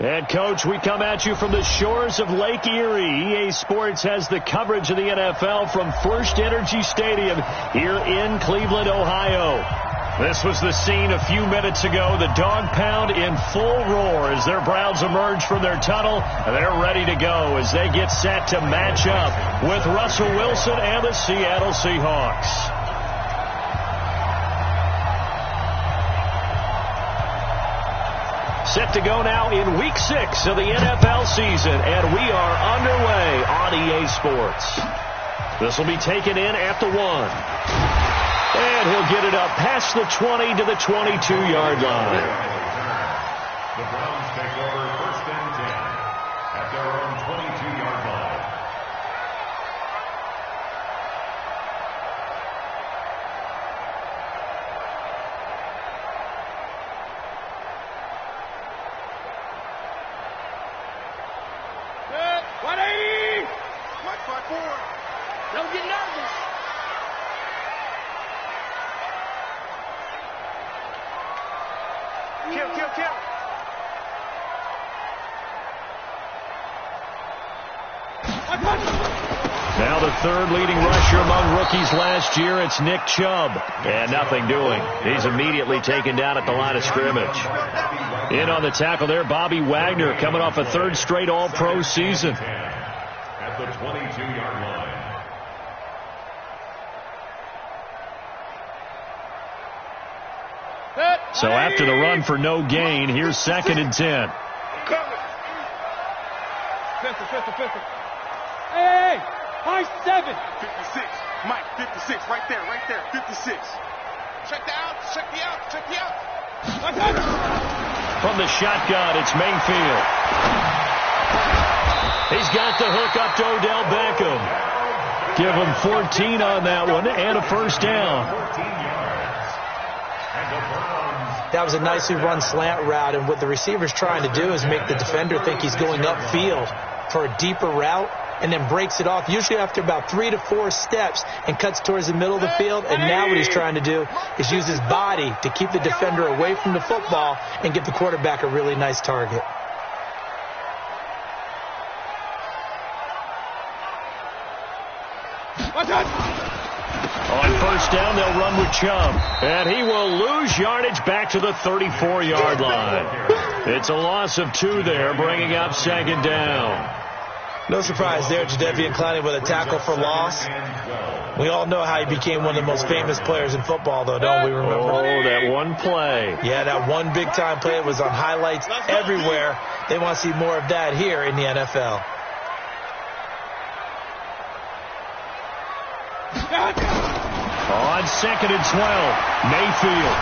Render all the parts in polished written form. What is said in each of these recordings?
And, Coach, we come at you from the shores of Lake Erie. EA Sports has the coverage of the NFL from First Energy Stadium here in Cleveland, Ohio. This was the scene a few minutes ago. The dog pound in full roar as their Browns emerge from their tunnel. And they're ready to go as they get set to match up with Russell Wilson and the Seattle Seahawks. Set to go now in Week 6 of the NFL season, and we are underway on EA Sports. This will be taken in at the 1. And he'll get it up past the 20 to the 22-yard line. The Browns take over 1st and 10 at their own 22-yard line. Don't get nervous. Kill. Now the third leading rusher among rookies last year, it's Nick Chubb. And nothing doing. He's immediately taken down at the line of scrimmage. In on the tackle there, Bobby Wagner coming off a third straight All-Pro season. At the 22-yard line. So after the run for no gain, here's 2nd and 10. Pistol. Hey, high 7. 56. Mike, 56. Right there. 56. Check the out. From the shotgun, it's Mayfield. He's got the hook up to Odell Beckham. Give him 14 on that one and a first down. 14 yards. And the Browns. That was a nicely run slant route, and what the receiver's trying to do is make the defender think he's going upfield for a deeper route, and then breaks it off, usually after about 3 to 4 steps, and cuts towards the middle of the field. And now what he's trying to do is use his body to keep the defender away from the football and give the quarterback a really nice target. On first down, they'll run with Chubb. And he will lose yardage back to the 34-yard line. It's a loss of 2 there, bringing up 2nd down. No surprise there, Jadeveon Clowney with a tackle for loss. We all know how he became one of the most famous players in football, though, don't we remember? Oh, that one play. Yeah, that one big-time play was on highlights everywhere. They want to see more of that here in the NFL. On 2nd and 12, Mayfield.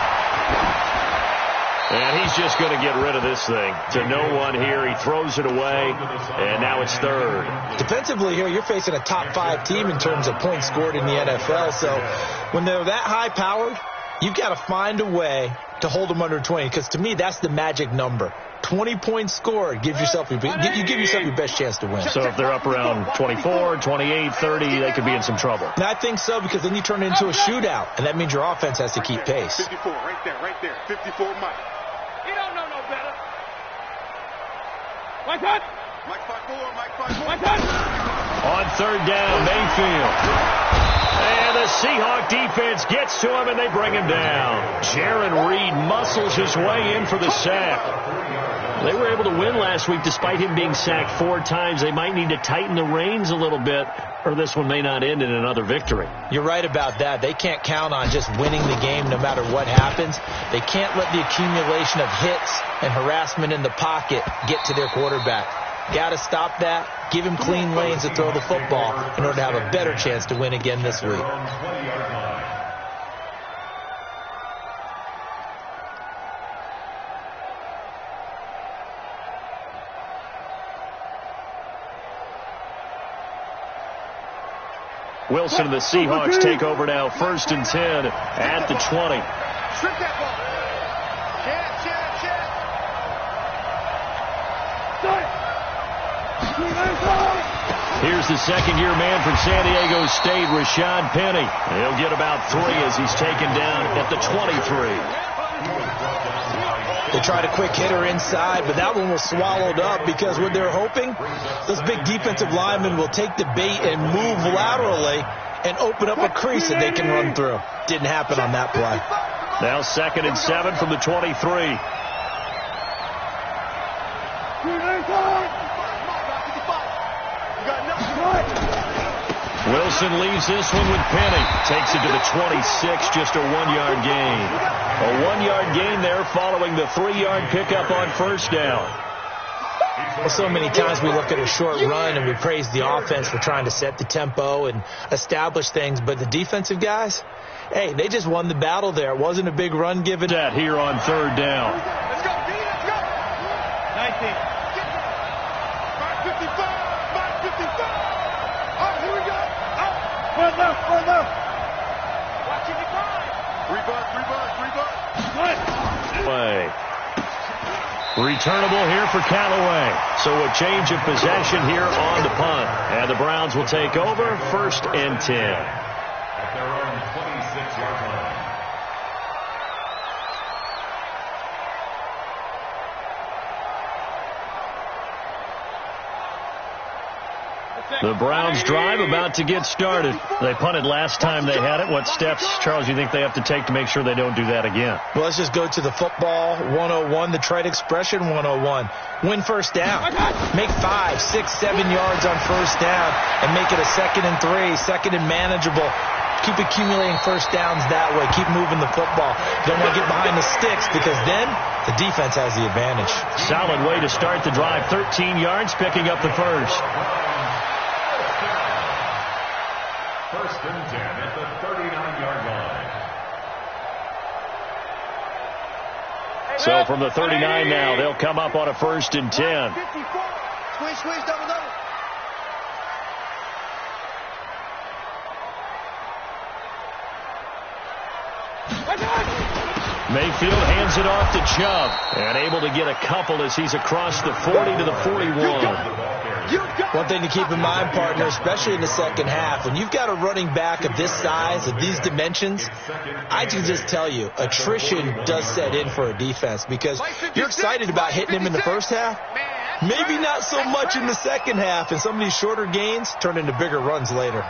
And he's just going to get rid of this thing. To no one here. He throws it away, and now it's 3rd. Defensively here, you're facing a top 5 team in terms of points scored in the NFL. So when they're that high-powered, you've got to find a way to hold them under 20, because to me, that's the magic number. 20 points scored, you give yourself your best chance to win. So if they're up around 24, 28, 30, they could be in some trouble. And I think so, because then you turn it into a shootout, and that means your offense has to keep pace. 54, right there. 54, Mike. You don't know no better. Mike 5-4. On 3rd down, Mayfield. And the Seahawk defense gets to him, and they bring him down. Jaron Reed muscles his way in for the sack. They were able to win last week despite him being sacked 4 times. They might need to tighten the reins a little bit, or this one may not end in another victory. You're right about that. They can't count on just winning the game no matter what happens. They can't let the accumulation of hits and harassment in the pocket get to their quarterback. Got to stop that. Give him clean lanes to throw the football in order to have a better chance to win again this week. Wilson and the Seahawks take over now, 1st and 10 at the 20. Strip that ball. Here's the second-year man from San Diego State, Rashad Penny. He'll get about 3 as he's taken down at the 23. They tried a quick hitter inside, but that one was swallowed up because what they're hoping, those big defensive linemen will take the bait and move laterally and open up a crease that they can run through. Didn't happen on that play. Now 2nd and 7 from the 23. Wilson leaves this one with Penny. Takes it to the 26, just a 1-yard gain. A 1-yard gain there following the 3-yard pickup on first down. Well, so many times we look at a short run and we praise the offense for trying to set the tempo and establish things, but the defensive guys, hey, they just won the battle there. It wasn't a big run given. That here on 3rd down. Let's go, D, let's go. 19. 555. Oh, here we go. One left. Watching the grind. 3 bucks. Play. Returnable here for Canale. So a change of possession here on the punt. And the Browns will take over 1st and 10. At their own 26-yard line. The Browns drive about to get started. They punted last time they had it. What steps, Charles, you think they have to take to make sure they don't do that again? Well, let's just go to the football 101, the trade expression 101. Win first down. Make 5, 6, 7 yards on first down and make it a 2nd and 3, 2nd and manageable. Keep accumulating first downs that way. Keep moving the football. Don't want to get behind the sticks because then the defense has the advantage. Solid way to start the drive. 13 yards, picking up the first. 1st and 10 at the 39-yard line. So from the 39 now, they'll come up on a 1st and 10. Squeeze, double. Mayfield hands it off to Chubb and able to get a couple as he's across the 40 to the 41. One thing to keep in mind, partner, especially in the second half, when you've got a running back of this size, of these dimensions, I can just tell you, attrition does set in for a defense because you're excited about hitting him in the first half, maybe not so much in the second half, and some of these shorter gains turn into bigger runs later.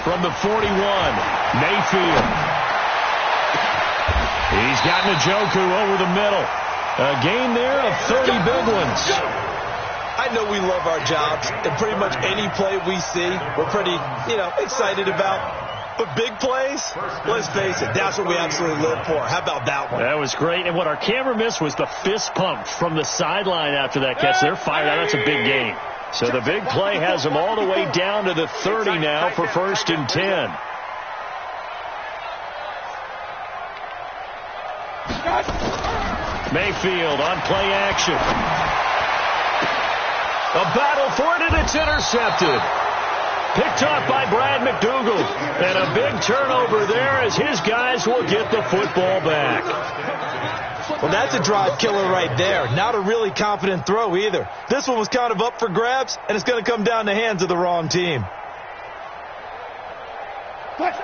From the 41, Mayfield. He's got Njoku over the middle. A gain there of 30 big ones. I know we love our jobs, and pretty much any play we see, we're pretty, excited about. But big plays, let's face it, that's what we absolutely live for. How about that one? That was great. And what our camera missed was the fist pump from the sideline after that catch. They're fired out. That's a big gain. So the big play has them all the way down to the 30 now for 1st and 10. Mayfield on play action. A battle for it, and it's intercepted. Picked off by Brad McDougal. And a big turnover there as his guys will get the football back. Well, that's a drive killer right there. Not a really confident throw either. This one was kind of up for grabs, and it's going to come down the hands of the wrong team.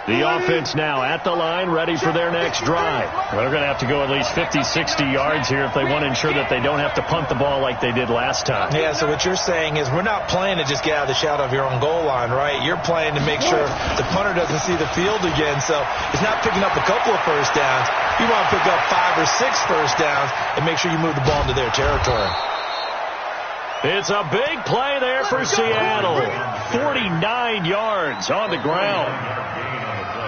The offense now at the line, ready for their next drive. They're going to have to go at least 50, 60 yards here if they want to ensure that they don't have to punt the ball like they did last time. Yeah, so what you're saying is we're not playing to just get out of the shadow of your own goal line, right? You're playing to make sure the punter doesn't see the field again. So it's not picking up a couple of first downs. You want to pick up 5 or 6 first downs and make sure you move the ball into their territory. It's a big play there for Seattle. 49 yards on the ground.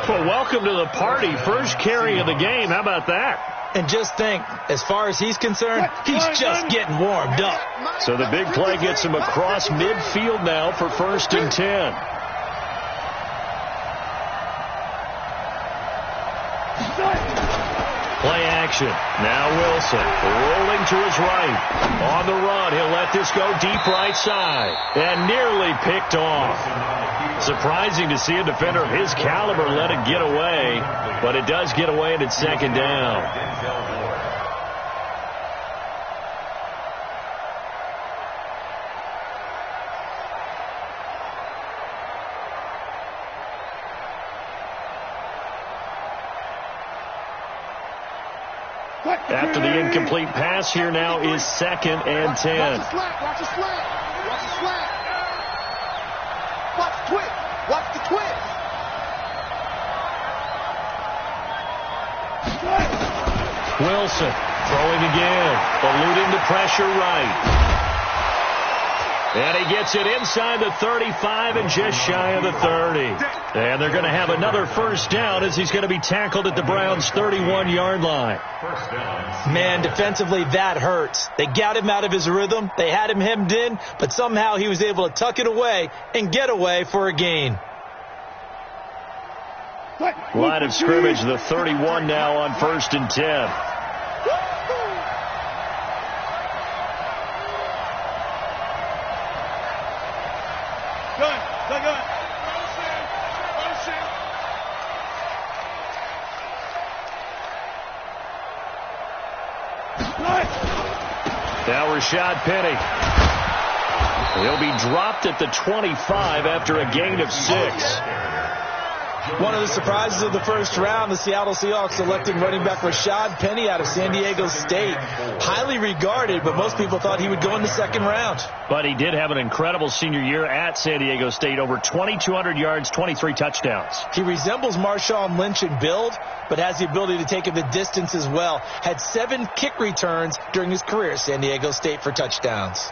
Well, welcome to the party. First carry of the game. How about that? And just think, as far as he's concerned, he's just getting warmed up. So the big play gets him across midfield now for 1st and 10. Play action. Now Wilson rolling to his right. On the run, he'll let this go deep right side. And nearly picked off. Surprising to see a defender of his caliber let it get away. But it does get away and it's 2nd down. After the incomplete pass, here now is 2nd and 10. Watch the slant. Watch the slant. Watch the slant. Watch the twist. Watch the twist. Wilson throwing again, eluding the pressure right. And he gets it inside the 35 and just shy of the 30. And they're going to have another first down as he's going to be tackled at the Browns' 31-yard line. Man, defensively, that hurts. They got him out of his rhythm. They had him hemmed in, but somehow he was able to tuck it away and get away for a gain. Line of scrimmage, the 31 now on 1st and 10. Now Rashad Penny. He'll be dropped at the 25 after a gain of 6. One of the surprises of the first round, the Seattle Seahawks selecting running back Rashad Penny out of San Diego State. Highly regarded, but most people thought he would go in the 2nd round. But he did have an incredible senior year at San Diego State. Over 2,200 yards, 23 touchdowns. He resembles Marshawn Lynch in build, but has the ability to take it the distance as well. Had 7 kick returns during his career at San Diego State for touchdowns.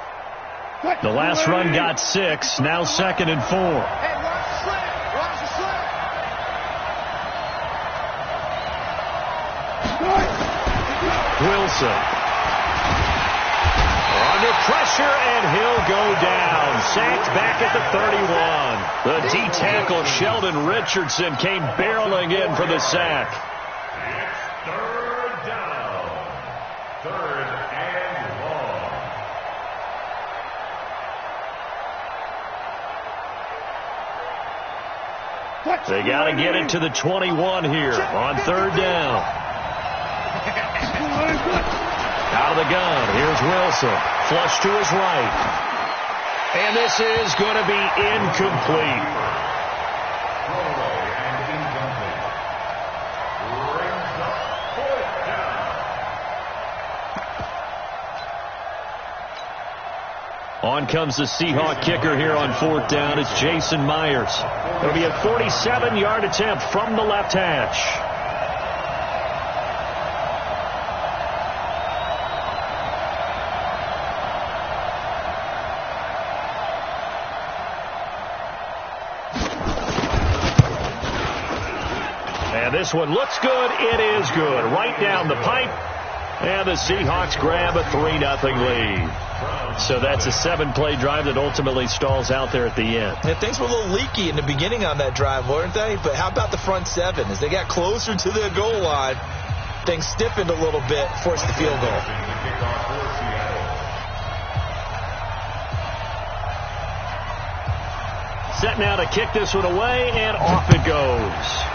The last run got 6, now 2nd and 4. Hey, watch the slant. Watch the slant. Wilson. Under pressure, and he'll go down. Sacked back at the 31. The D-tackle, Sheldon Richardson, came barreling in for the sack. It's 3rd down. 3rd and long. They got to get it to the 21 here on 3rd down. Out of the gun, here's Wilson. Flush to his right. And this is going to be incomplete. Throwaway and incomplete. Brings up 4th down. On comes the Seahawk kicker here on 4th down. It's Jason Myers. It'll be a 47-yard attempt from the left hash. And this one looks good. It is good. Right down the pipe. And the Seahawks grab a 3-0 lead. So that's a 7-play drive that ultimately stalls out there at the end. Yeah, things were a little leaky in the beginning on that drive, weren't they? But how about the front 7? As they got closer to the goal line, things stiffened a little bit, forced the field goal. Set now to kick this one away, and off it goes.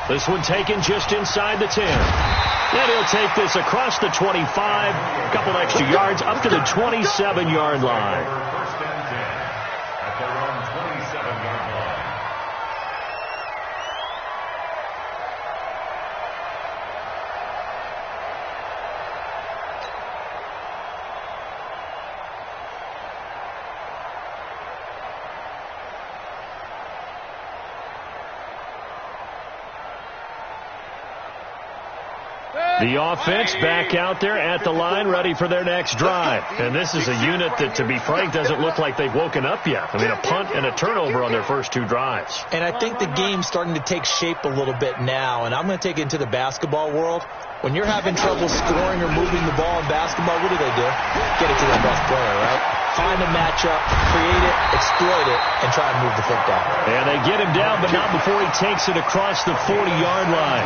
This one taken just inside the 10. And he'll take this across the 25, a couple extra yards, up to the 27-yard line. 1st and 10 at their own 27-yard line. The offense back out there at the line, ready for their next drive. And this is a unit that, to be frank, doesn't look like they've woken up yet. I mean, a punt and a turnover on their first 2 drives. And I think the game's starting to take shape a little bit now. And I'm going to take it into the basketball world. When you're having trouble scoring or moving the ball in basketball, what do? Get it to the best player, right? Find a matchup, create it, exploit it, and try and move the football. And they get him down, but not before he takes it across the 40-yard line.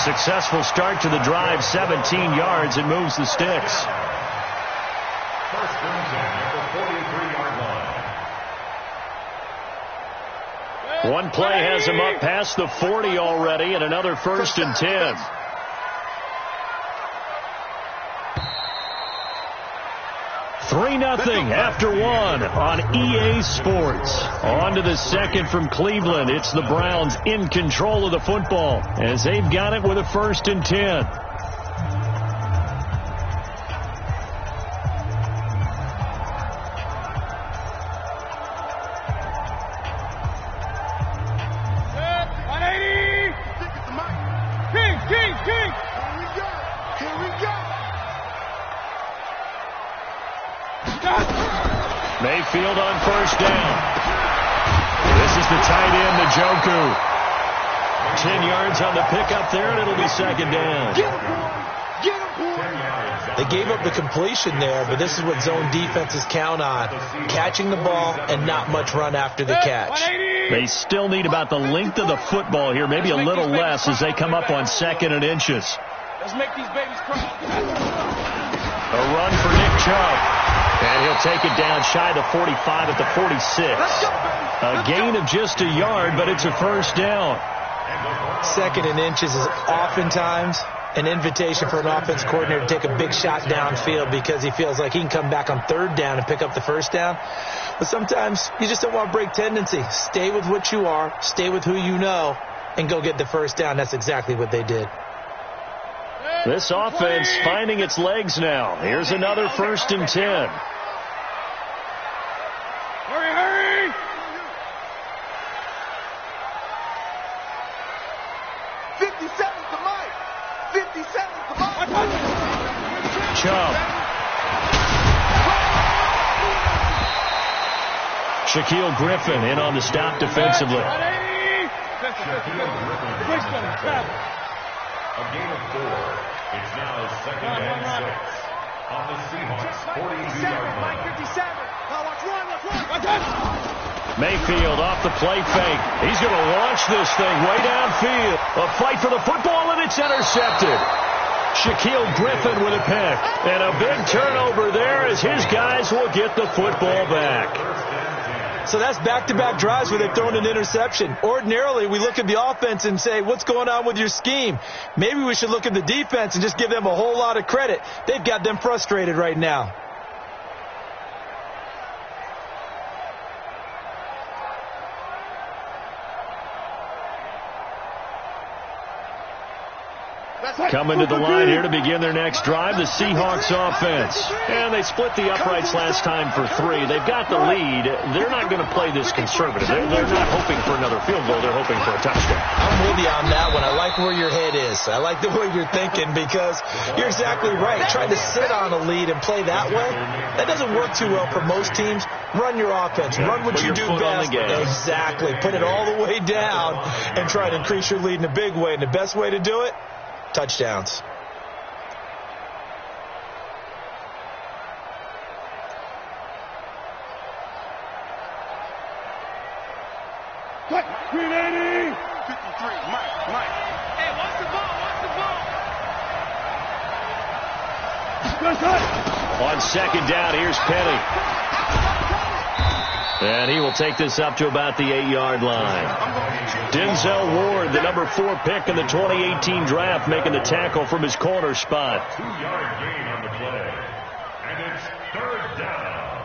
Successful start to the drive, 17 yards, and moves the sticks. 1st and 10 at the 43-yard line. One play has him up past the 40 already, and another 1st and 10. 3-0 after one on EA Sports. On to the second from Cleveland. It's the Browns in control of the football as they've got it with a 1st and 10. Mayfield on 1st down. This is the tight end, Njoku. 10 yards on the pickup there, and it'll be 2nd down. They gave up the completion there, but this is what zone defenses count on. Catching the ball and not much run after the catch. They still need about the length of the football here, maybe a little less as they come up on 2nd and inches. Let's make these babies cry. A run for Nick Chubb. And he'll take it down shy of the 45 at the 46. A gain of just a yard, but it's a 1st down. 2nd and inches is oftentimes an invitation for an offense coordinator to take a big shot downfield because he feels like he can come back on 3rd down and pick up the 1st down. But sometimes you just don't want to break tendency. Stay with what you are, stay with who you know, and go get the 1st down. That's exactly what they did. This offense finding its legs now. Here's another 1st and 10. Hurry, hurry! Chubb. Shaquille Griffin in on the stop defensively. A gain of 4. It's now 2nd and 6 on the Seahawks 42-yard line. Mayfield off the play fake. He's going to launch this thing way downfield. A fight for the football, and it's intercepted. Shaquille Griffin with a pick. And a big turnover there as his guys will get the football back. So that's back-to-back drives where they've thrown an interception. Ordinarily, we look at the offense and say, what's going on with your scheme? Maybe we should look at the defense and just give them a whole lot of credit. They've got them frustrated right now. Coming to the line here to begin their next drive, the Seahawks offense. And they split the uprights last time for 3. They've got the lead. They're not going to play this conservative. They're not hoping for another field goal. They're hoping for a touchdown. I'm with you on that one. I like where your head is. I like the way you're thinking because you're exactly right. Trying to sit on a lead and play that way, that doesn't work too well for most teams. Run your offense. Run what you do best. Exactly. Put it all the way down and try to increase your lead in a big way. And the best way to do it, touchdowns. Cut! 380! 53, Mike. Hey, watch the ball, watch the ball! On 2nd down, here's Penny. And he will take this up to about the 8-yard line. Denzel Ward, the number 4 pick in the 2018 draft, making the tackle from his corner spot. 2-yard gain on the play. And it's 3rd down.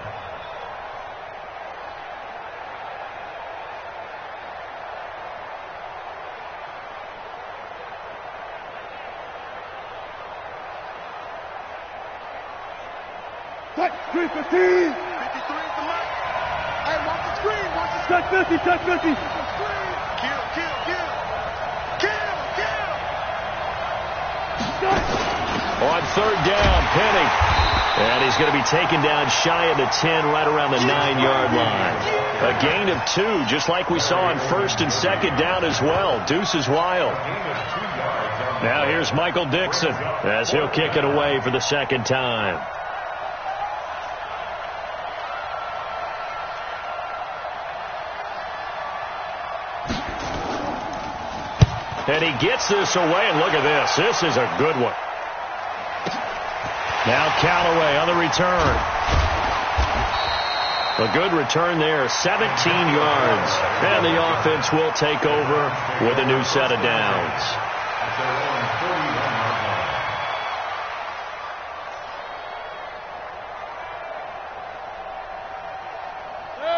Cut! 315! 53 to Mike. Hey, watch the screen. Touch 50, touch 50! Kill. On 3rd down, Penny. And he's going to be taken down shy of the 10, right around the 9-yard line. A gain of 2, just like we saw on 1st and 2nd down as well. Deuce is wild. Now here's Michael Dixon as he'll kick it away for the 2nd time. And he gets this away, and look at this. This is a good one. Now Callaway on the return. A good return there, 17 yards. And the offense will take over with a new set of downs.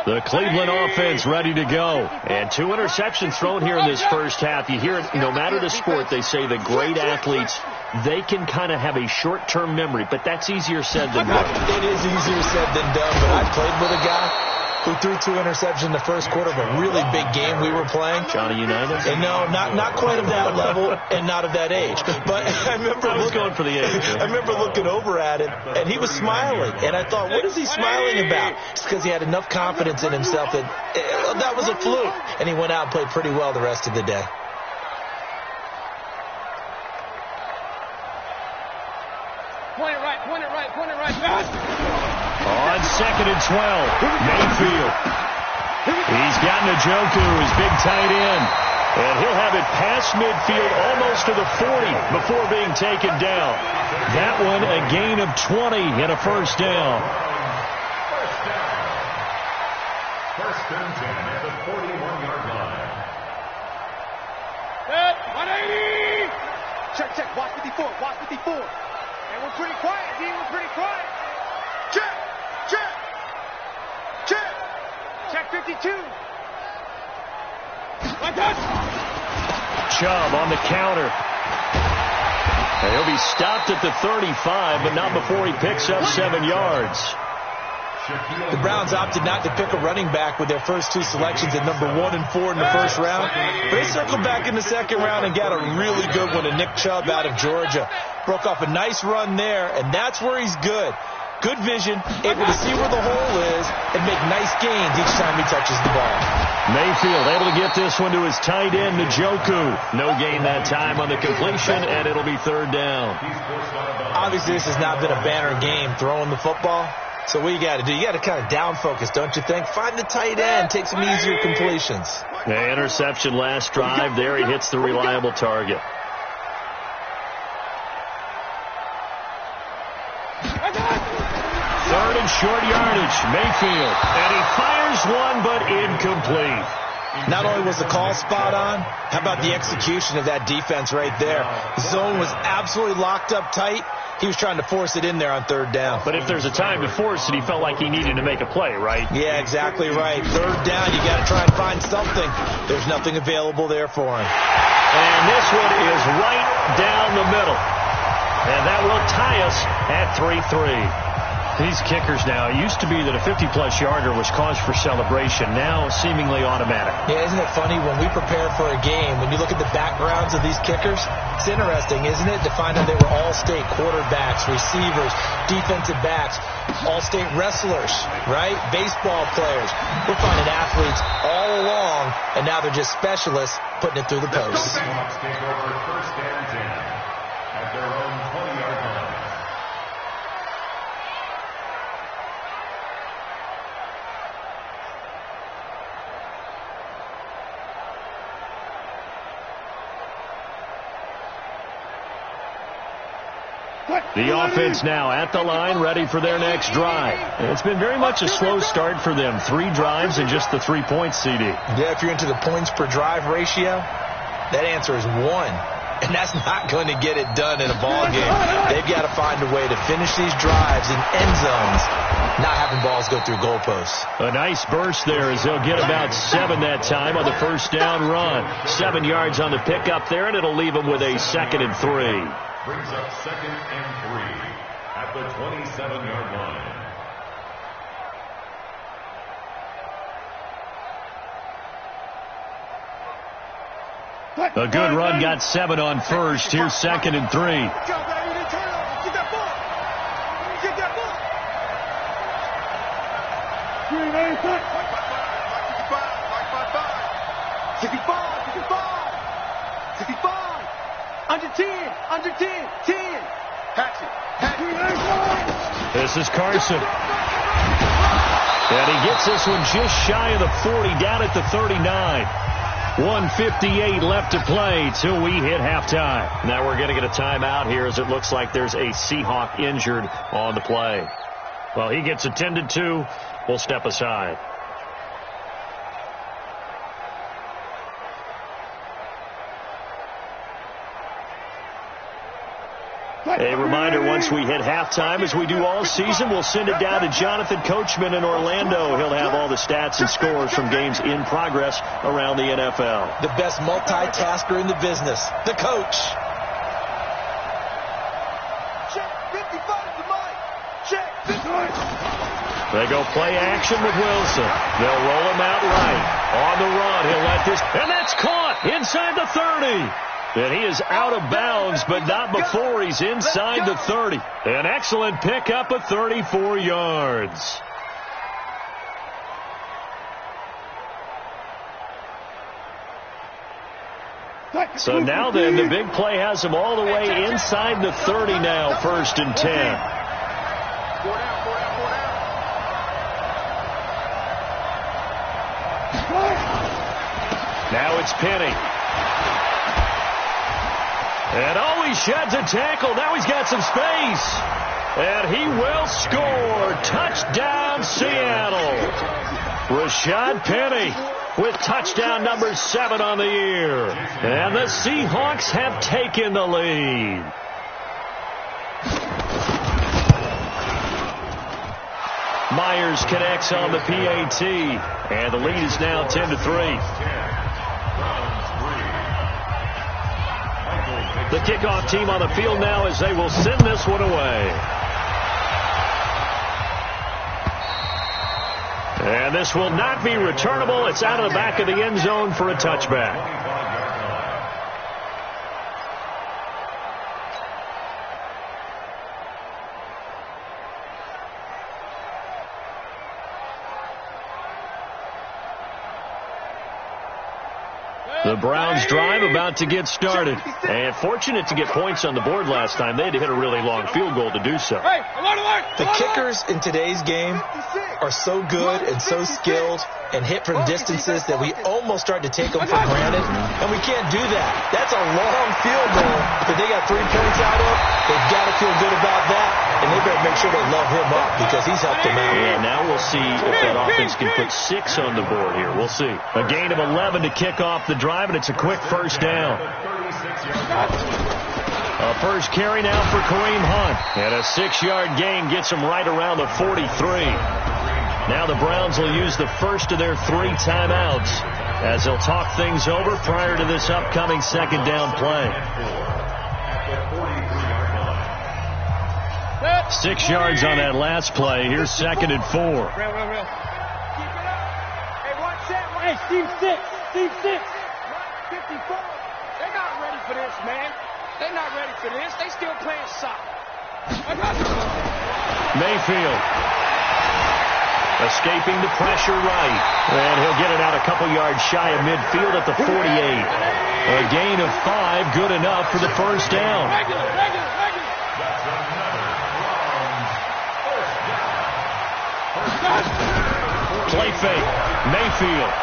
The Cleveland offense ready to go. And 2 interceptions thrown here in this first half. You hear it, no matter the sport, they say the great athletes, they can kind of have a short-term memory, but that's easier said than done. It is easier said than done, but I played with a guy who threw 2 interceptions in the first quarter of a really big game we were playing. Johnny Unitas? And no, not quite of that level and not of that age. But I remember going for the age. I remember looking over at him, and he was smiling. And I thought, what is he smiling about? It's because he had enough confidence in himself that that was a fluke. And he went out and played pretty well the rest of the day. Point it right, point it right, point it right. On 2nd and 12, Mayfield. He's got Njoku, his big tight end. And he'll have it past midfield almost to the 40 before being taken down. That one a gain of 20 and a first down. First and 10 at the 41-yard line. Set, 180. Check, watch 54, watch 54. And we're pretty quiet, D, we're pretty quiet. Check. Check 52. Like that. Chubb on the counter. And he'll be stopped at the 35, but not before he picks up 7 yards. The Browns opted not to pick a running back with their first 2 selections at number 1 and 4 in the first round. But they circled back in the second round and got a really good one to Nick Chubb out of Georgia. Broke off a nice run there, and that's where he's good. Good vision, able to see where the hole is, and make nice gains each time he touches the ball. Mayfield able to get this one to his tight end, Njoku. No gain that time on the completion, and it'll be 3rd down. Obviously, this has not been a banner game throwing the football. So what you got to do, you got to kind of down focus, don't you think? Find the tight end, take some easier completions. The interception last drive. There he hits the reliable target. Third and short yardage, Mayfield. And he fires one, but incomplete. Not only was the call spot on, how about the execution of that defense right there? The zone was absolutely locked up tight. He was trying to force it in there on 3rd down. But if there's a time to force it, he felt like he needed to make a play, right? Yeah, exactly right. 3rd down, you got to try and find something. There's nothing available there for him. And this one is right down the middle. And that will tie us at 3-3. These kickers now, it used to be that a 50-plus yarder was cause for celebration. Now, seemingly automatic. Yeah, isn't it funny? When we prepare for a game, when you look at the backgrounds of these kickers, it's interesting, isn't it, to find out they were all-state quarterbacks, receivers, defensive backs, all-state wrestlers, right? Baseball players. We're finding athletes all along, and now they're just specialists putting it through the posts. The Seahawks take over 1st and 10 at their own 20-yard line. The offense now at the line, ready for their next drive. And it's been very much a slow start for them. 3 drives and just the 3 points, CD. Yeah, if you're into the points per drive ratio, that answer is 1. And that's not going to get it done in a ball game. They've got to find a way to finish these drives in end zones, not having balls go through goalposts. A nice burst there as they'll get about 7 that time on the first down run. 7 yards on the pickup there, and it'll leave them with a 2nd and 3. Brings up 2nd and 3 at the 27-yard line. A good run got 7 on first. Here's 2nd and 3. Get that ball. Get that ball. 65. Under 10. 10. Patch it. This is Carson. And he gets this one just shy of the 40, down at the 39. 1:58 left to play till we hit halftime. Now we're going to get a timeout here as it looks like there's a Seahawk injured on the play. Well, he gets attended to. We'll step aside. A reminder, once we hit halftime, as we do all season, we'll send it down to Jonathan Coachman in Orlando. He'll have all the stats and scores from games in progress around the NFL. The best multitasker in the business, the coach. Check 55 to Mike. Check 55. They go play action with Wilson. They'll roll him out right. On the run, he'll let this, and that's caught inside the 30. And he is out of bounds, but not before he's inside the 30. An excellent pickup of 34 yards. So now then, the big play has him all the way inside the 30 now, 1st and 10. Now it's Penny. And he sheds a tackle. Now he's got some space. And he will score. Touchdown, Seattle. Rashad Penny with touchdown number 7 on the year. And the Seahawks have taken the lead. Myers connects on the PAT. And the lead is now 10-3. The kickoff team on the field now as they will send this one away. And this will not be returnable. It's out of the back of the end zone for a touchback. The Browns drive about to get started. And fortunate to get points on the board last time. They had to hit a really long field goal to do so. The kickers in today's game are so good and so skilled and hit from distances that we almost start to take them for granted. And we can't do that. That's a long field goal that they got 3 points out of. They've got to feel good about that. And they better make sure they love him up because he's helped them out. Yeah, now we'll see if that offense can put 6 on the board here. We'll see. A gain of 11 to kick off the drive, and it's a quick first down. A first carry now for Kareem Hunt. And a 6-yard gain gets him right around the 43. Now the Browns will use the first of their 3 timeouts as they'll talk things over prior to this upcoming second down play. 6 yards on that last play. Here's 2nd and 4. Hey, watch that. Hey, Steve 6. Steve 6. 54. They're not ready for this, man. They're not ready for this. They still playing soccer. Mayfield. Escaping the pressure right. And he'll get it out a couple yards shy of midfield at the 48. A gain of 5, good enough for the first down. Play fake. Mayfield.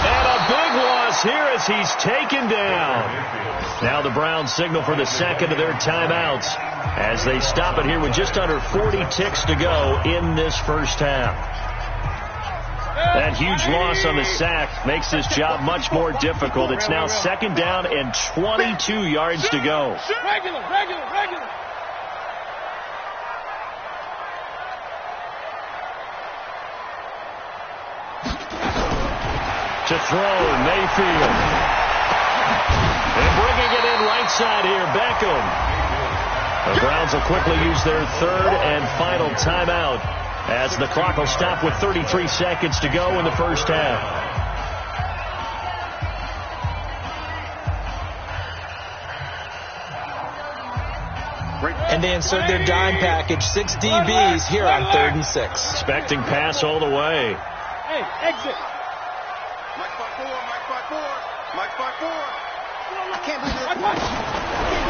And a big loss here as he's taken down. Now the Browns signal for the second of their timeouts as they stop it here with just under 40 ticks to go in this first half. That huge loss on the sack makes this job much more difficult. It's now 2nd down and 22 yards to go. Regular. To throw, Mayfield. And bringing it in right side here, Beckham. The Browns will quickly use their 3rd and final timeout as the clock will stop with 33 seconds to go in the first half. And they insert their dime package, 6 DBs here on 3rd and 6. Expecting pass all the way. Hey, exit. Mike 5-4. I can't believe it.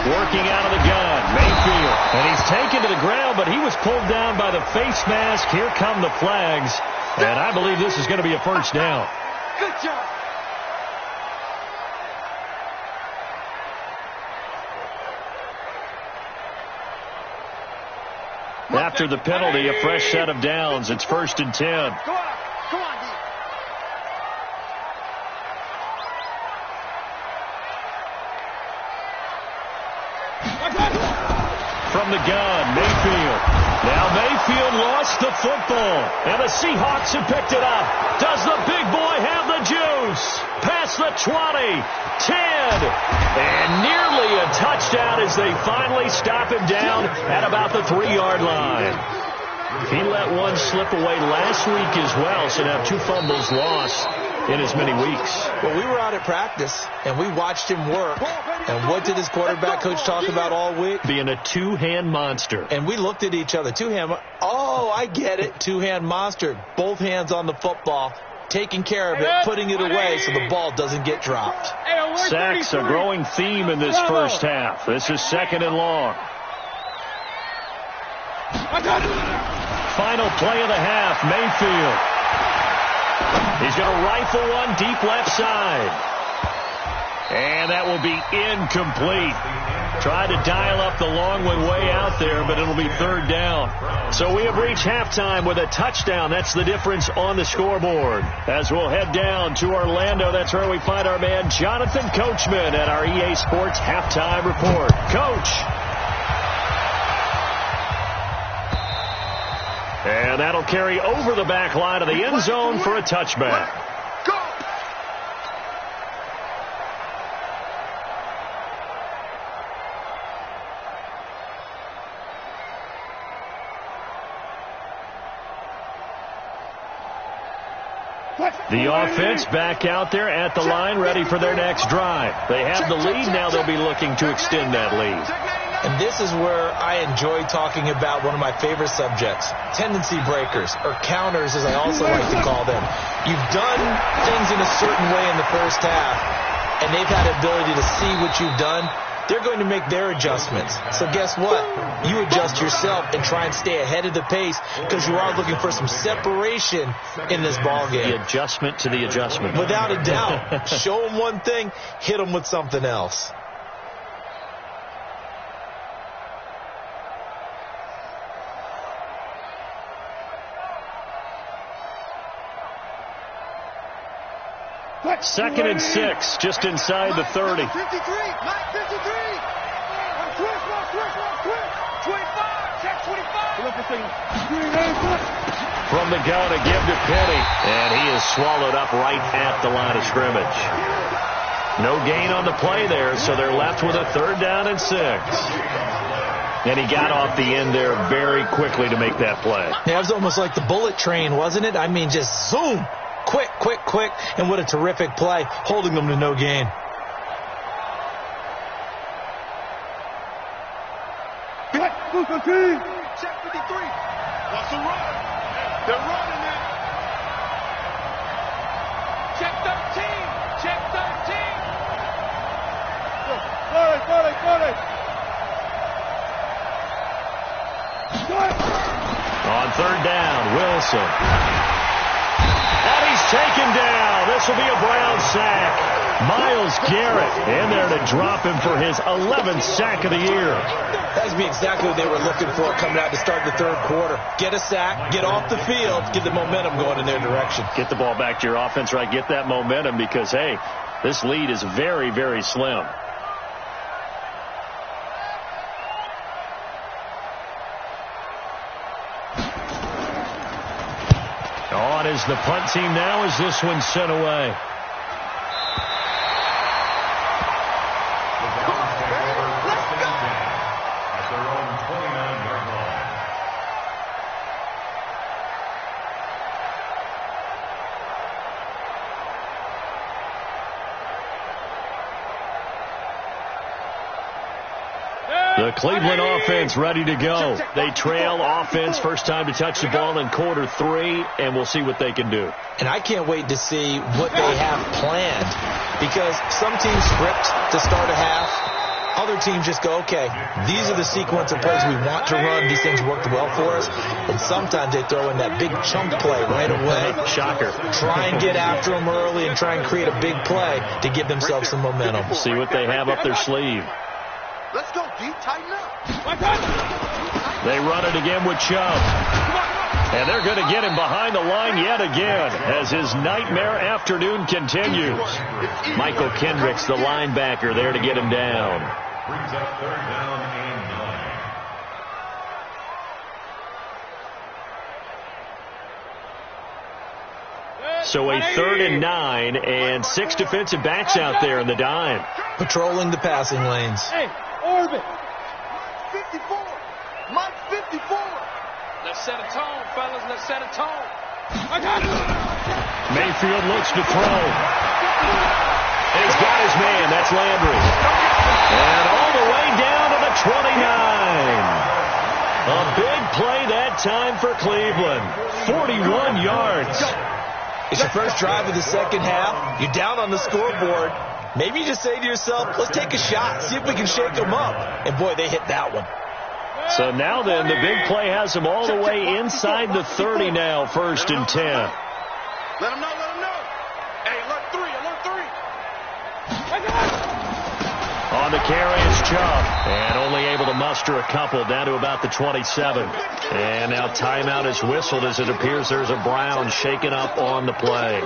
Working out of the gun, Mayfield. And he's taken to the ground, but he was pulled down by the face mask. Here come the flags. And I believe this is going to be a first down. Good job. After the penalty, a fresh set of downs. It's 1st and 10. Go on, D. from the gun. Mayfield. Now Mayfield lost the football, and the Seahawks have picked it up. Does the big boy have the juice? Past the 20, 10, and nearly a touchdown as they finally stop him down at about the 3-yard line. He let one slip away last week as well, so now 2 fumbles lost in as many weeks. Well, we were out at practice, and we watched him work. And what did his quarterback coach talk about all week? Being a two-hand monster. And we looked at each other. Oh, I get it. Two-hand monster. Both hands on the football, taking care of it, putting it away so the ball doesn't get dropped. Sacks, a growing theme in this first half. This is 2nd and long. Final play of the half, Mayfield. He's going to rifle one deep left side. And that will be incomplete. Tried to dial up the long one way out there, but it'll be 3rd down. So we have reached halftime with a touchdown. That's the difference on the scoreboard. As we'll head down to Orlando, that's where we find our man Jonathan Coachman at our EA Sports Halftime Report. Coach. And that'll carry over the back line of the end zone for a touchback. Go! The offense back out there at the line, ready for their next drive. They have the lead. Now they'll be looking to extend that lead. And this is where I enjoy talking about one of my favorite subjects, tendency breakers, or counters as I also like to call them. You've done things in a certain way in the first half, and they've had the ability to see what you've done. They're going to make their adjustments. So guess what? You adjust yourself and try and stay ahead of the pace because you are looking for some separation in this ball game. The adjustment to the adjustment. Without a doubt. Show them one thing, hit them with something else. Second and 6, just inside the 30. 53, 53. Quick, 25, check 25. From the gun, a give to Penny, and he is swallowed up right at the line of scrimmage. No gain on the play there, so they're left with a 3rd down and 6. And he got off the end there very quickly to make that play. Yeah, it was almost like the bullet train, wasn't it? I mean, just zoom. Quick, quick, quick, and what a terrific play, holding them to no gain. Check 53. What's the run? They're running it. Check 13. Check 13. On 3rd down, Wilson. And he's taken down. This will be a Brown sack. Myles Garrett in there to drop him for his 11th sack of the year. That would be exactly what they were looking for coming out to start the 3rd quarter. Get a sack, get off the field, get the momentum going in their direction. Get the ball back to your offense, right? Get that momentum because, hey, this lead is very, very slim. On is the punt team now as this one's sent away. The Cleveland offense ready to go. They trail offense first time to touch the ball in quarter 3, and we'll see what they can do. And I can't wait to see what they have planned because some teams script to start a half. Other teams just go, okay, these are the sequence of plays we want to run. These things worked well for us. And sometimes they throw in that big chunk play right away. Shocker. Try and get after them early and try and create a big play to give themselves some momentum. See what they have up their sleeve. Let's go, D. Tighten up. They run it again with Chubb. And they're going to get him behind the line yet again as his nightmare afternoon continues. Michael Kendricks, the linebacker, there to get him down. Brings up 3rd down and 9. So a 3rd and 9 and 6 defensive backs out there in the dime. Patrolling the passing lanes. Hey, orbit. 54. Mike 54. Let's set a tone, fellas. Let's set a tone. I got it. Mayfield looks to throw. He's got his man. That's Landry. And all the way down to the 29. A big play that time for Cleveland. 41 yards. It's your first drive of the second half. You're down on the scoreboard. Maybe you just say to yourself, let's take a shot, see if we can shake them up. And, boy, they hit that one. So now then, the big play has them all the way inside the 30 now, 1st and 10. Let them know, let them know. Hey, alert 3, alert 3. On the carry is Chubb, and only able to muster a couple down to about the 27. And now timeout is whistled as it appears there's a Brown shaken up on the play.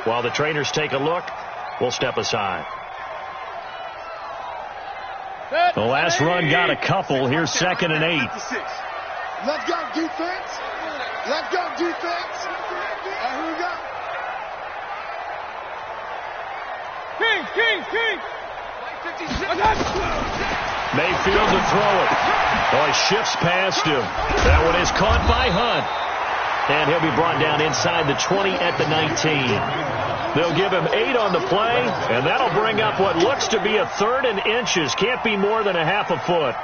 While the trainers take a look, we'll step aside. The last run got a couple. Here's 2nd and 8. Let's go, defense. Let's go, defense. Here we go. King. Mayfield to throw it. Oh, he shifts past him. That one is caught by Hunt. And he'll be brought down inside the 20 at the 19. They'll give him 8 on the play, and that'll bring up what looks to be a 3rd and inches. Can't be more than a half a foot.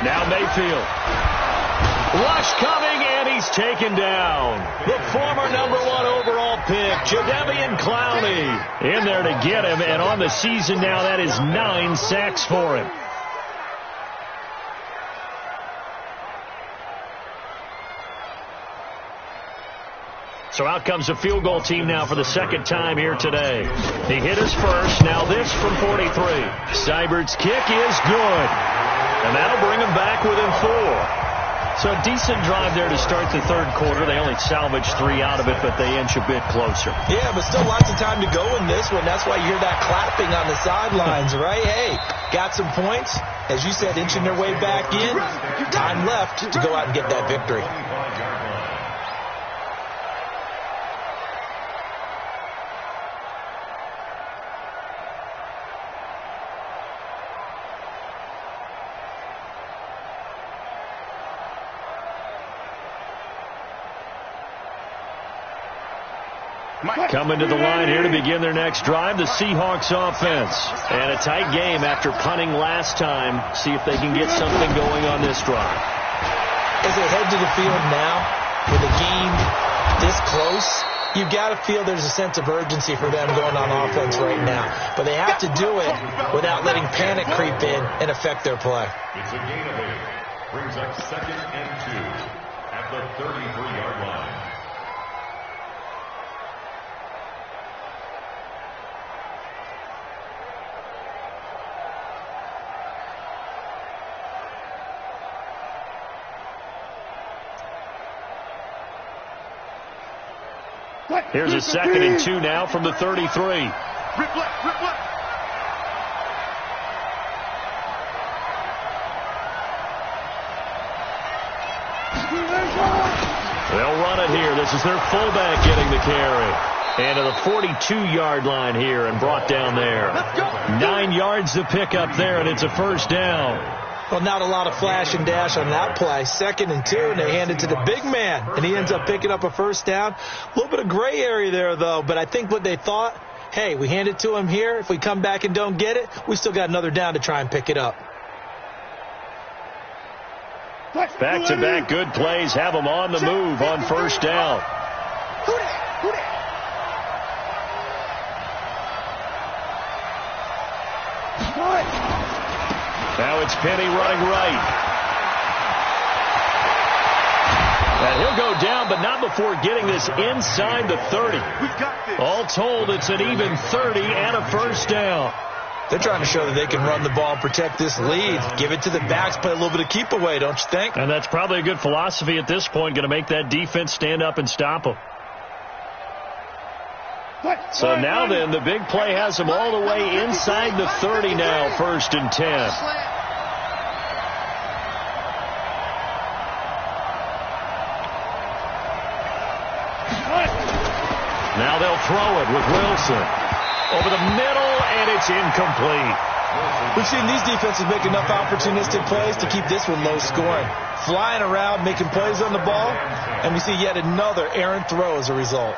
Now Mayfield. Rush coming, and he's taken down. The former #1 overall pick, Jadeveon Clowney, in there to get him, and on the season now, that is 9 sacks for him. So out comes the field goal team now for the 2nd time here today. He hit his first, now this from 43. Seibert's kick is good. And that'll bring him back within 4. So a decent drive there to start the 3rd quarter. They only salvaged 3 out of it, but they inch a bit closer. Yeah, but still lots of time to go in this one. That's why you hear that clapping on the sidelines, right? Hey, got some points. As you said, inching their way back in. Time left to go out and get that victory. Coming to the line here to begin their next drive, the Seahawks offense. And a tight game after punting last time. See if they can get something going on this drive. As they head to the field now, with the game this close, you've got to feel there's a sense of urgency for them going on offense right now. But they have to do it without letting panic creep in and affect their play. It's a gain of 8. Brings up 2nd and 2 at the 33-yard line. Here's a 2nd and 2 now from the 33. Rip left, rip left. They'll run it here. This is their fullback getting the carry. And to the 42-yard line here and brought down there. 9 yards to pick up there, and it's a 1st down. Well, not a lot of flash and dash on that play. 2nd and 2, and they hand it to the big man, and he ends up picking up a 1st down. A little bit of gray area there, though, but I think what they thought, hey, we hand it to him here. If we come back and don't get it, we still got another down to try and pick it up. Back-to-back good plays have them on the move on 1st down. Now it's Penny running right. And he'll go down, but not before getting this inside the 30. All told, it's an even 30 and a 1st down. They're trying to show that they can run the ball and protect this lead. Give it to the backs, play a little bit of keep away, don't you think? And that's probably a good philosophy at this point, going to make that defense stand up and stop them. So now then, the big play has them all the way inside the 30 now, 1st and 10. Now they'll throw it with Wilson. Over the middle, and it's incomplete. We've seen these defenses make enough opportunistic plays to keep this one low scoring. Flying around, making plays on the ball, and we see yet another errant throw as a result.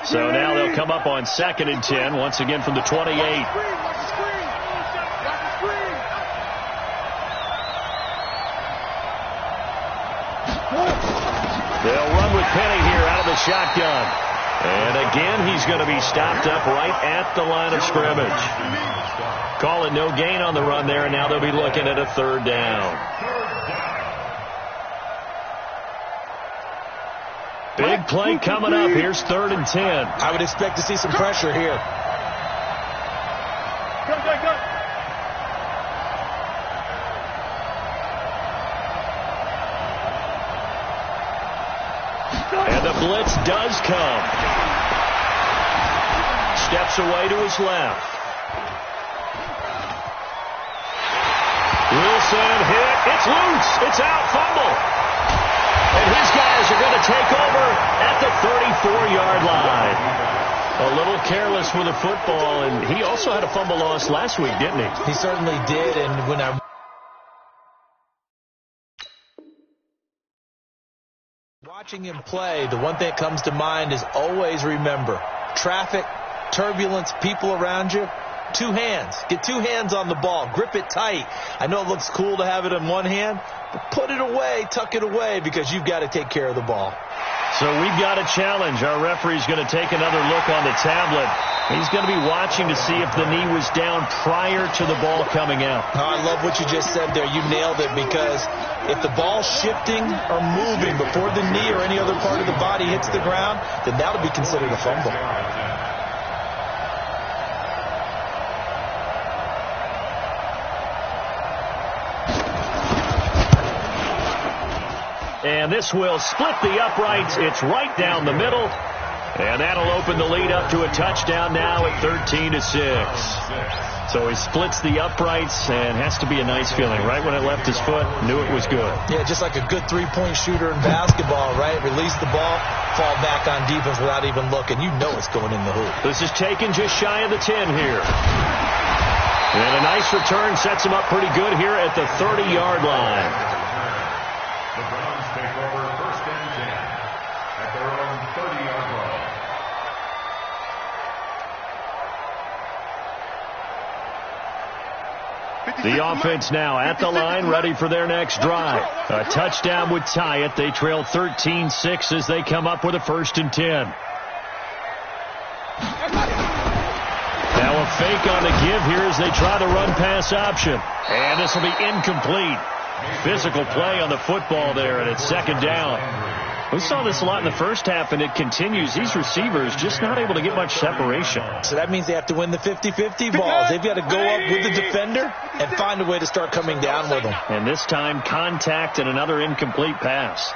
So now they'll come up on 2nd and 10, once again from the 28. They'll run with Penny here out of the shotgun. And again, he's going to be stopped up right at the line of scrimmage. Call it no gain on the run there, and now they'll be looking at a 3rd down. Big play coming up. Here's 3rd and 10. I would expect to see some pressure here. And the blitz does come. Steps away to his left. Wilson hit. It's loose. It's out. Fumble. And his guys are going to take over at the 34-yard line. A little careless with the football, and he also had a fumble loss last week, didn't he? He certainly did, and when I'm watching him play, the one thing that comes to mind is always remember, traffic, turbulence, people around you, 2 hands. Get 2 hands on the ball. Grip it tight. I know it looks cool to have it in one hand, but put it away, tuck it away, because you've got to take care of the ball. So we've got a challenge. Our referee's going to take another look on the tablet. He's going to be watching to see if the knee was down prior to the ball coming out. Oh, I love what you just said there. You nailed it, because if the ball's shifting or moving before the knee or any other part of the body hits the ground, then that'll be considered a fumble. And this will split the uprights. It's right down the middle. And that'll open the lead up to a touchdown now at 13-6. So he splits the uprights, and has to be a nice feeling. Right when it left his foot, knew it was good. Yeah, just like a good three-point shooter in basketball, right? Release the ball, fall back on defense without even looking. You know it's going in the hoop. This is taken just shy of the 10 here. And a nice return sets him up pretty good here at the 30-yard line. The Browns take over 1st and 10 at their own 30-yard line. The offense now at the line, ready for their next drive. A touchdown would tie it. They trail 13-6 as they come up with a 1st and 10. Now a fake on the give here as they try to run pass option. And this will be incomplete. Physical play on the football there, and it's 2nd down. We saw this a lot in the first half, and it continues. These receivers just not able to get much separation. So that means they have to win the 50-50 balls. They've got to go up with the defender and find a way to start coming down with them. And this time, contact and another incomplete pass.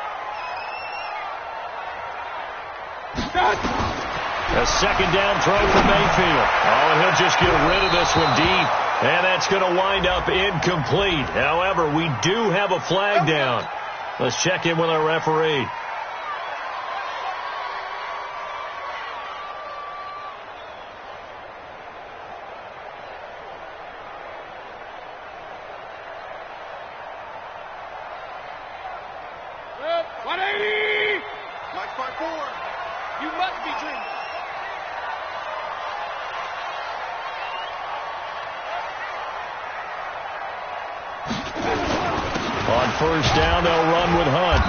A 2nd down throw for Mayfield. Oh, and he'll just get rid of this one deep. And that's going to wind up incomplete. However, we do have a flag down. Let's check in with our referee. Well, 180! Mike 5-4. You must be dreaming. On 1st down, they'll run with Hunt.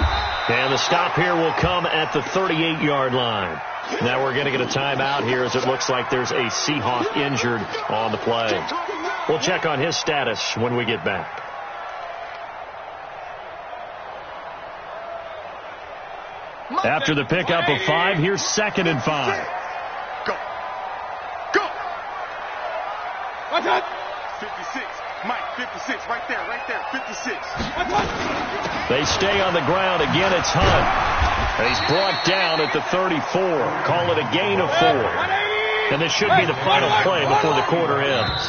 And the stop here will come at the 38-yard line. Now we're going to get a timeout here as it looks like there's a Seahawk injured on the play. We'll check on his status when we get back. After the pickup of 5, here's 2nd and 5. Go. Go. 56. Mike, 56. Right there, 56. They stay on the ground. Again, it's Hunt. He's brought down at the 34. Call it a gain of 4. And this should be the final play before the quarter ends.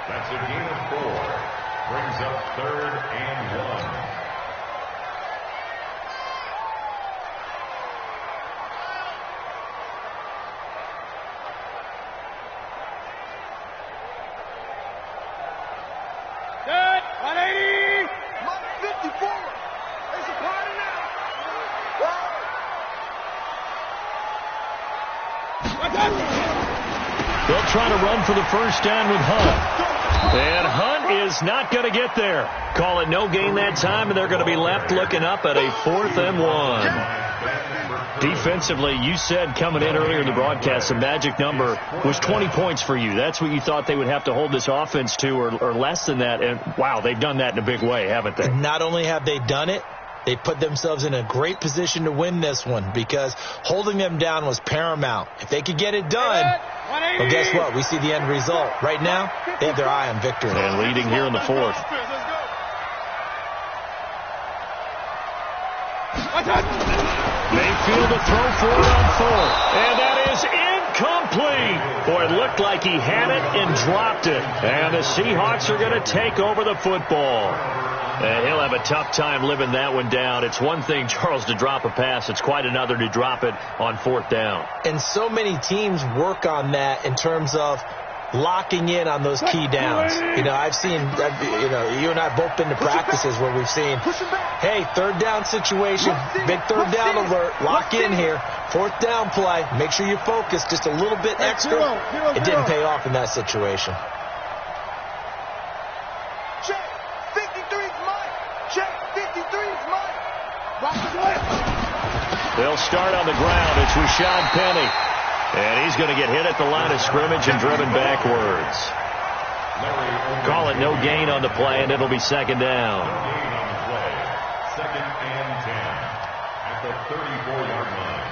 That's a gain of 4. Brings up 3rd and 1. They'll try to run for the first down with Hunt. And Hunt is not going to get there. Call it no gain that time, and they're going to be left looking up at a 4th and 1. Defensively, you said coming in earlier in the broadcast, the magic number was 20 points for you. That's what you thought they would have to hold this offense to, or less than that. And, wow, they've done that in a big way, haven't they? Not only have they done it, they put themselves in a great position to win this one because holding them down was paramount. If they could get it done, well, guess what? We see the end result. Right now, they have their eye on victory. And leading here in the 4th. Mayfield to throw for it on 4th. And that is incomplete. Boy, it looked like he had it and dropped it. And the Seahawks are going to take over the football. And he'll have a tough time living that one down. It's one thing, Charles, to drop a pass. It's quite another to drop it on 4th down. And so many teams work on that in terms of locking in on those key downs. You know, I've seen, you and I have both been to practices where we've seen, hey, 3rd down situation, big 3rd down alert, lock in here, 4th down play, make sure you focus just a little bit extra. It didn't pay off in that situation. They'll start on the ground. It's Rashad Penny. And he's going to get hit at the line of scrimmage and driven backwards. Call it no gain on the play, and it'll be 2nd down. 2nd and 10 at the 34-yard line.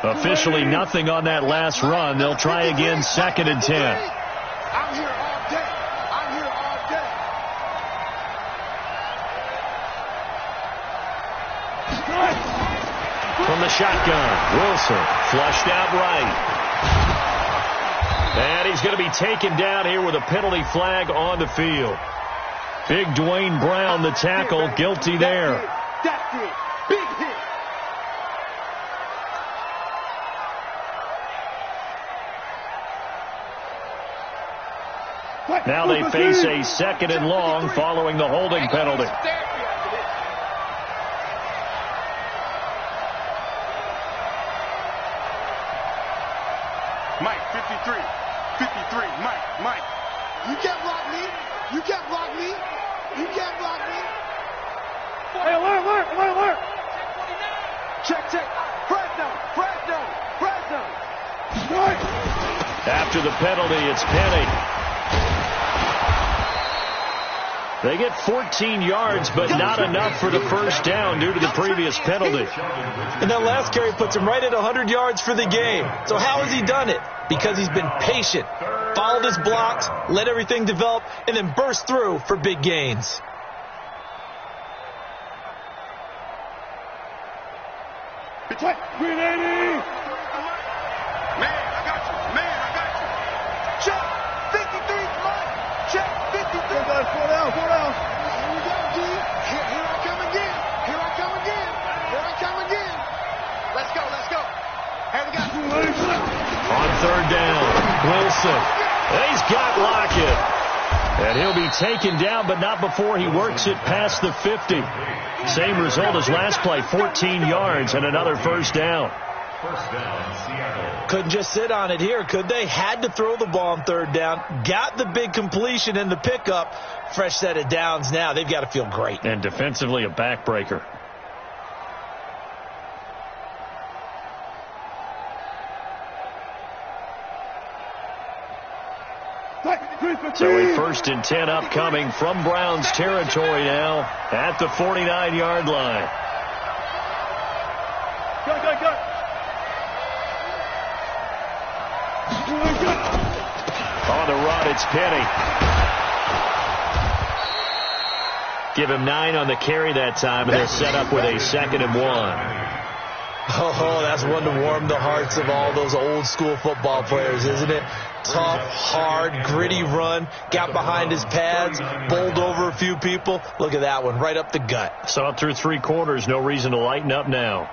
Officially nothing on that last run. They'll try again, 2nd and 10. I'm here all day. I'm here all day. From the shotgun, Wilson flushed out right. And he's going to be taken down here with a penalty flag on the field. Big Dwayne Brown, the tackle, guilty there. That's it. Big hit. Now they face a 2nd and long following the holding penalty. Mike, 53. 53. Mike. You can't block me. You can't block me. You can't block me. Hey, alert. Check. Fresno. After the penalty, it's Penny. They get 14 yards, but not enough for the first down due to the previous penalty. And that last carry puts him right at 100 yards for the game. So how has he done it? Because he's been patient, followed his blocks, let everything develop, and then burst through for big gains. Check. 380. Man, I got you. Check. 53. Mike. Check. 53. Slow down. Here we go, G. Here I come again. Let's go. Hey, we got On 3rd down, Wilson. He's got Lockett. And he'll be taken down, but not before he works it past the 50. Same result as last play, 14 yards and another first down. First down, Seattle. Couldn't just sit on it here, could they? Had to throw the ball on third down. Got the big completion in the pickup. Fresh set of downs now. They've got to feel great. And defensively, a backbreaker. So a 1st and 10 upcoming from Browns territory now at the 49-yard line. Go, go, go. On the run, it's Penny. Give him 9 on the carry that time, and they're set up with a 2nd and 1. Oh, that's one to warm the hearts of all those old school football players, isn't it? Tough, hard, gritty run, got behind his pads, bowled over a few people. Look at that one, right up the gut. Saw it through 3 quarters, no reason to lighten up now.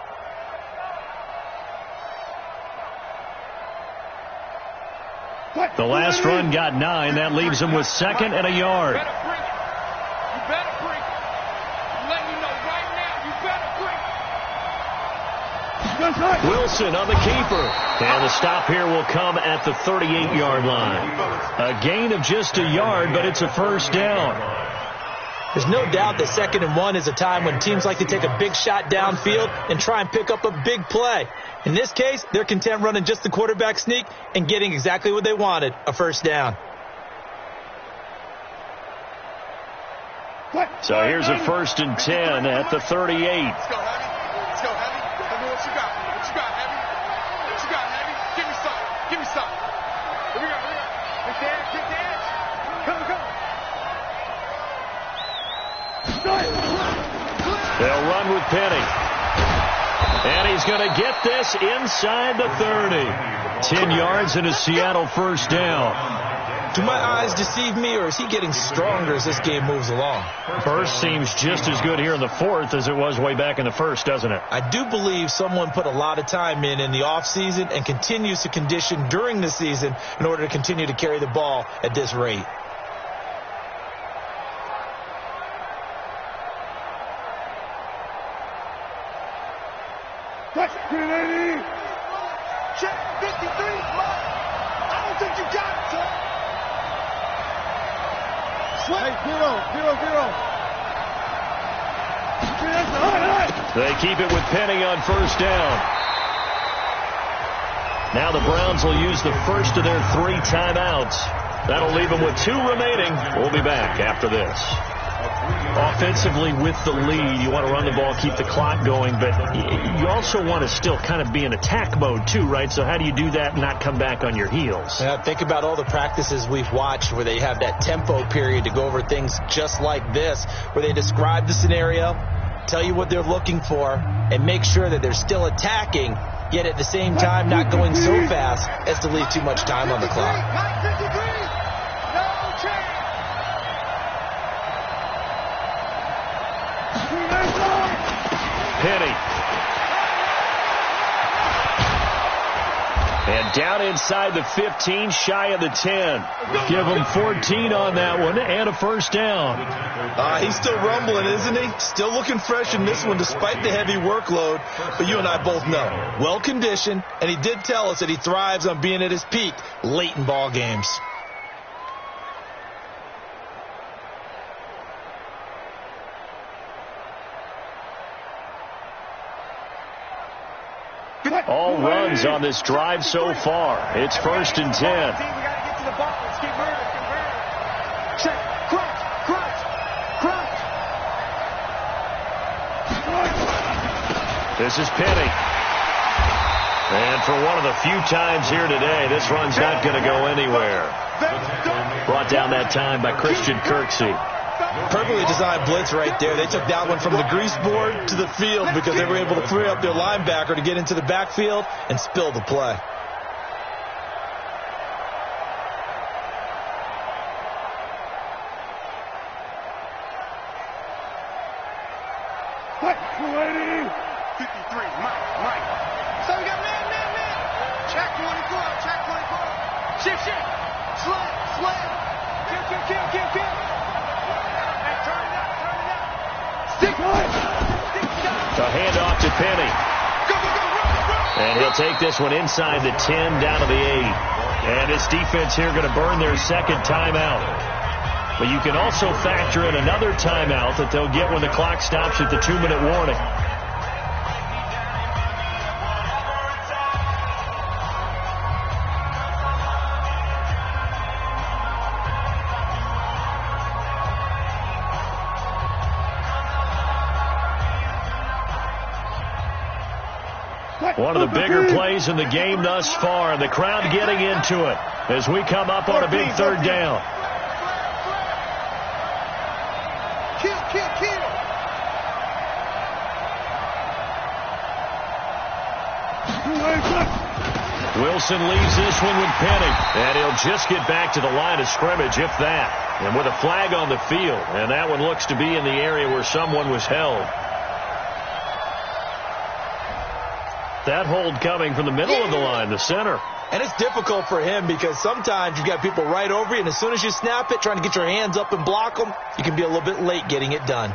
The last run got 9. That leaves him with 2nd and a yard. You better bring. I'm letting you know right now, you better bring. Wilson on the keeper. And the stop here will come at the 38-yard line. A gain of just a yard, but it's a first down. There's no doubt that 2nd and 1 is a time when teams like to take a big shot downfield and try and pick up a big play. In this case, they're content running just the quarterback sneak and getting exactly what they wanted, a first down. So here's a 1st and 10 at the 38. Let's go, Heavy. Let's go, Heavy. Tell me what you got. What you got, Heavy? What you got, Heavy? Give me some. Give me some. Here we go. Here we go. Get the edge. Get the edge. Come, come. They'll run with Penny. And he's going to get this inside the 30. 10 yards and a Seattle first down. Do my eyes deceive me, or is he getting stronger as this game moves along? Burst seems just as good here in the 4th as it was way back in the 1st, doesn't it? I do believe someone put a lot of time in the offseason and continues to condition during the season in order to continue to carry the ball at this rate. Check 53. I don't think you got it, son. Hey, 0-0. They keep it with Penny on first down. Now the Browns will use the first of their 3 timeouts. That'll leave them with 2 remaining. We'll be back after this. Offensively with the lead, you want to run the ball, keep the clock going, but you also want to still kind of be in attack mode too, right? So how do you do that and not come back on your heels? Yeah, think about all the practices we've watched where they have that tempo period to go over things just like this, where they describe the scenario, tell you what they're looking for, and make sure that they're still attacking, yet at the same time not going so fast as to leave too much time on the clock. Mike 53. No chance. Penny. And down inside the 15, shy of the 10. Give him 14 on that one and a first down. He's still rumbling, isn't he? Still looking fresh in this one despite the heavy workload. But you and I both know, well-conditioned, and he did tell us that he thrives on being at his peak late in ball games. All runs on this drive so far. It's 1st and 10. We got to get to the ball. Let's get rid of it. Check. Crunch. This is Penny. And for one of the few times here today, this run's not going to go anywhere. Brought down that time by Christian Kirksey. Perfectly designed blitz right there. They took that one from the grease board to the field because they were able to free up their linebacker to get into the backfield and spill the play. So we got man. Check 24. Shift. Slam. Kill. The handoff to Penny. Go, run. And he'll take this one inside the 10 down to the 8. And this defense here going to burn their second timeout. But you can also factor in another timeout that they'll get when the clock stops at the 2-minute warning. One of the bigger plays in the game thus far, and the crowd getting into it as we come up on a big third down. Kill. Wilson leaves this one with Penny, and he'll just get back to the line of scrimmage, if that. And with a flag on the field, and that one looks to be in the area where someone was held. That hold coming from the middle of the line, the center. And it's difficult for him because sometimes you've got people right over you, and as soon as you snap it, trying to get your hands up and block them, you can be a little bit late getting it done.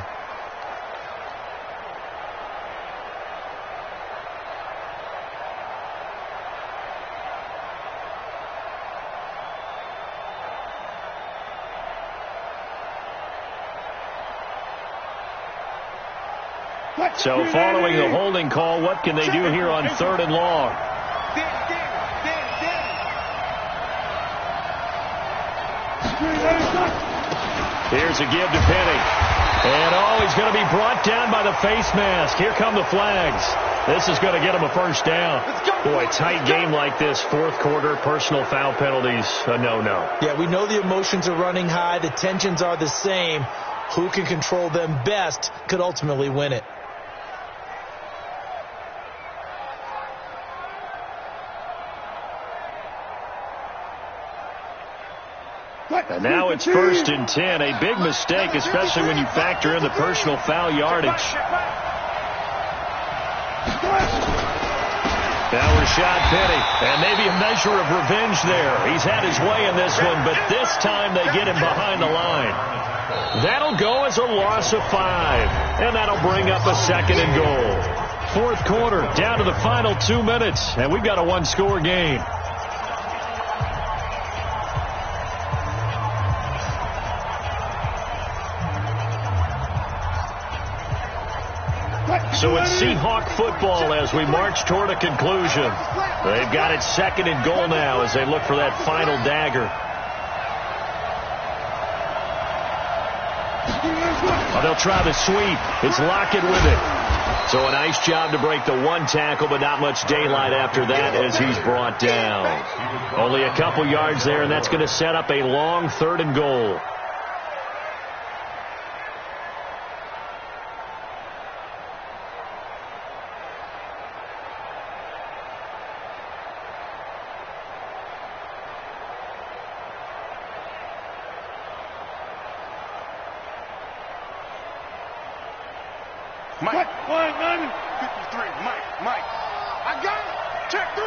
So following the holding call, what can they do here on 3rd and long? Here's a give to Penny. And, he's going to be brought down by the face mask. Here come the flags. This is going to get him a first down. Boy, tight game like this, 4th quarter, personal foul penalties, a no-no. Yeah, we know the emotions are running high. The tensions are the same. Who can control them best could ultimately win it. And now it's 1st and 10. A big mistake, especially when you factor in the personal foul yardage. Now Rashad Penny, and maybe a measure of revenge there. He's had his way in this one, but this time they get him behind the line. That'll go as a loss of 5, and that'll bring up a 2nd and goal. 4th quarter, down to the final 2 minutes, and we've got a 1-score game. So it's Seahawk football as we march toward a conclusion. They've got it 2nd and goal now as they look for that final dagger. They'll try the sweep. It's Lockett with it. So a nice job to break the 1 tackle, but not much daylight after that as he's brought down. Only a couple yards there, and that's going to set up a long 3rd and goal. Mike. 53, Mike. I got it. Check 3.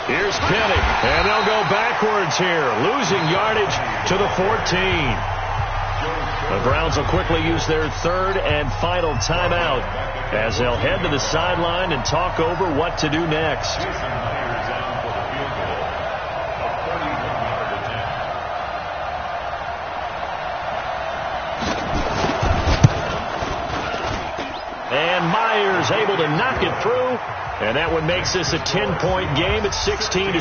Here's Penny, and they'll go backwards here, losing yardage to the 14. The Browns will quickly use their 3rd and final timeout as they'll head to the sideline and talk over what to do next. And Myers able to knock it through. And that one makes this a 10-point game at 16-6.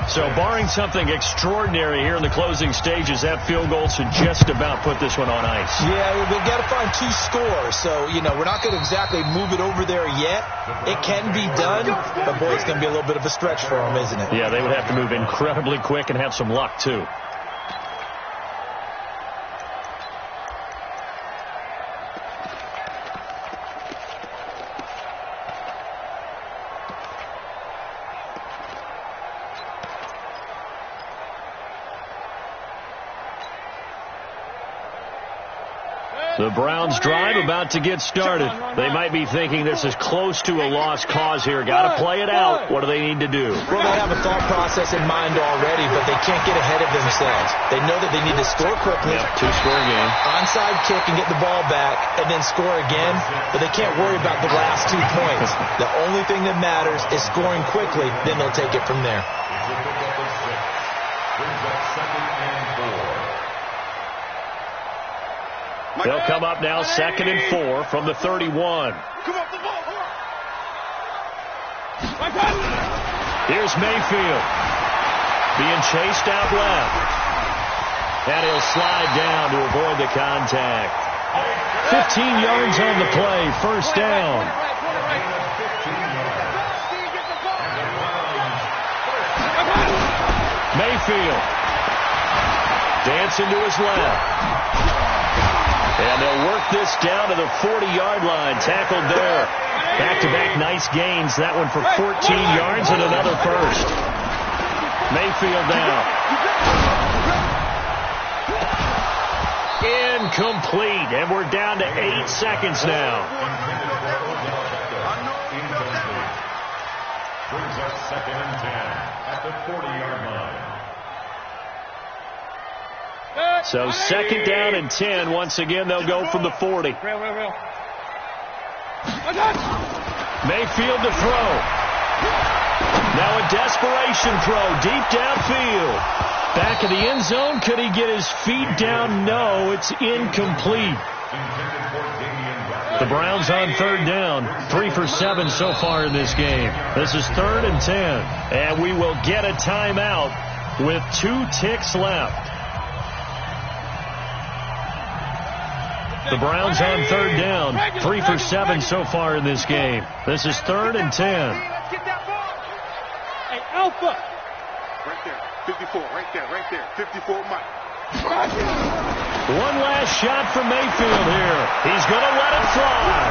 So barring something extraordinary here in the closing stages, that field goal should just about put this one on ice. Yeah, we've got to find 2 scores. So, we're not going to exactly move it over there yet. It can be done, but boy, it's going to be a little bit of a stretch for them, isn't it? Yeah, they would have to move incredibly quick and have some luck, too. The Browns drive about to get started. They might be thinking this is close to a lost cause here. Got to play it out. What do they need to do? Well, they have a thought process in mind already, but they can't get ahead of themselves. They know that they need to score quickly. Yep, two-score game. Onside kick and get the ball back and then score again, but they can't worry about the last 2 points. The only thing that matters is scoring quickly, then they'll take it from there. They'll come up now 2nd and 4 from the 31. Here's Mayfield being chased out left. And he'll slide down to avoid the contact. 15 yards on the play, first down. Mayfield dancing to his left. And they'll work this down to the 40-yard line. Tackled there. Back-to-back nice gains. That one for 14 yards and another first. Mayfield now. Incomplete. And we're down to 8 seconds now. Brings up 2nd and 10 at the 40-yard line. So 2nd down and 10. Once again, they'll go from the 40. Mayfield to throw. Now a desperation throw deep downfield. Back of the end zone. Could he get his feet down? No, it's incomplete. The Browns on 3rd down. 3 for 7 so far in this game. This is 3rd and 10. And we will get a timeout with 2 ticks left. The Browns on 3rd down. 3 for 7 so far in this game. This is 3rd and 10. Hey, Alpha. Right there. 54. Right there. 54, Mike. One last shot from Mayfield here. He's going to let it fly.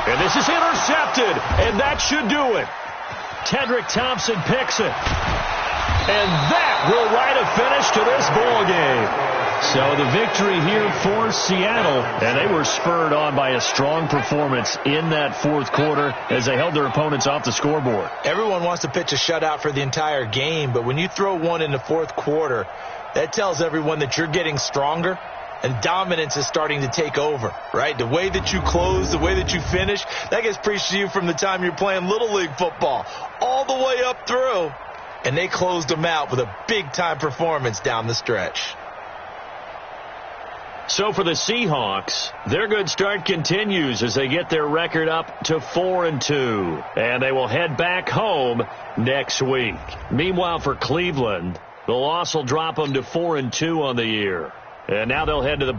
And this is intercepted. And that should do it. Tedrick Thompson picks it. And that will write a finish to this ball game. So the victory here for Seattle, and they were spurred on by a strong performance in that 4th quarter as they held their opponents off the scoreboard. Everyone wants to pitch a shutout for the entire game, but when you throw one in the 4th quarter, that tells everyone that you're getting stronger and dominance is starting to take over, right? The way that you close, the way that you finish, that gets preached to you from the time you're playing Little League football all the way up through. And they closed them out with a big-time performance down the stretch. So for the Seahawks, their good start continues as they get their record up to 4-2. And they will head back home next week. Meanwhile, for Cleveland, the loss will drop them to 4-2 on the year. And now they'll head to the